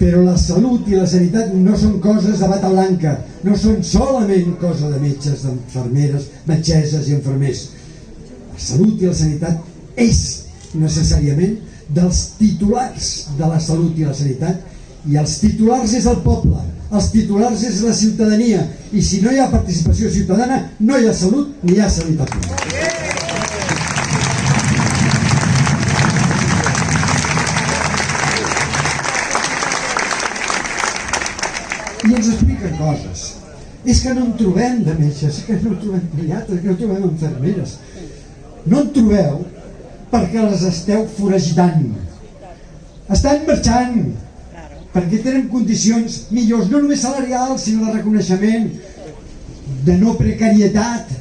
Però la salut i la sanitat no són coses de bata blanca, no són solament cosa de metges, d'infermeres, metgesses i infermers. La salut i la sanitat és necessàriament dels titulars de la salut i la sanitat, i els titulars és el poble, els titulars és la ciutadania, i si no hi ha participació ciutadana no hi ha salut ni hi ha sanitat pública. I ens expliquen coses. És que no en trobem de metges, és que no en trobem pediatres, que no en trobem infermeres. No en trobeu perquè les esteu foragitant. Estan marxant perquè tenen condicions millors, no només salarials, sinó de reconeixement, de no precarietat,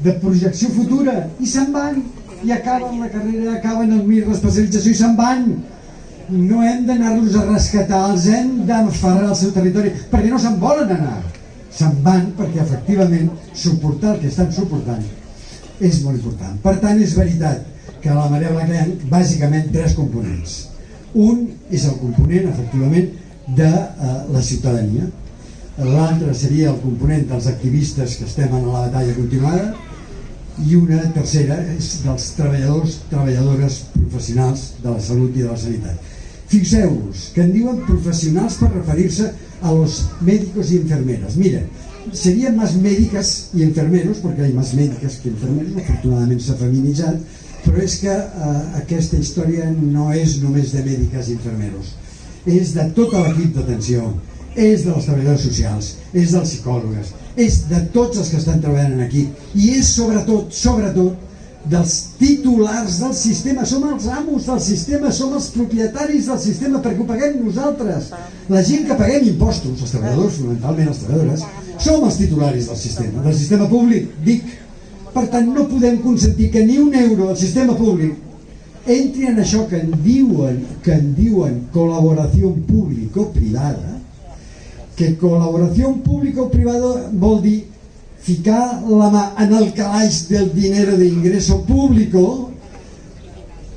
de projecció futura, i se'n van, i acaben la carrera, acaben el MIR, l'especialització, i se'n van. No hem d'anar-los a rescatar, els hem d'aferrar al seu territori, perquè no se'n volen anar. Se'n van perquè, efectivament, suportar el que estan suportant és molt important. Per tant, és veritat que a la Marea Blanca hi ha bàsicament tres components. Un és el component, efectivament, de la ciutadania. L'altre seria el component dels activistes que estem en la batalla continuada, i una tercera és dels treballadors, treballadores professionals de la salut i de la sanitat. Fixeu-vos que en diuen professionals per referir-se a los médicos y enfermeras. Mira, serían más médicas y enfermeros, porque hay más médicas que enfermeros, afortunadament s'ha feminitzat, però és que aquesta història no és només de mèdiques i enfermeros, és de tot l'equip d'atenció, és dels treballadors socials, és dels psicòlogs, és de tots els que estan treballant aquí, i és sobretot dels titulars del sistema. Som els amos del sistema, som els propietaris del sistema, perquè ho paguem nosaltres. La gent que paguem impostos, els treballadors, fonamentalment les treballadores, som els titularis del sistema públic, dic. Per tant, no podem consentir que ni un euro del sistema públic entri en això que en diuen col·laboració público-privada, que col·laboració público-privada vol dir ficar la mà en el calaix del dinero de ingreso público,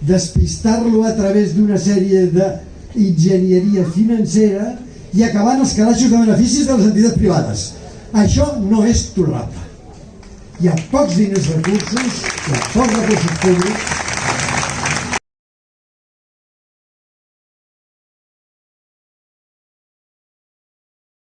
despistar-lo a través d'una sèrie d'enginyeria financera i acabar en els calaixos de beneficis de les entitats privades. Això no és tolerable. Hi ha pocs diners recursos, hi ha pocs recursos públics,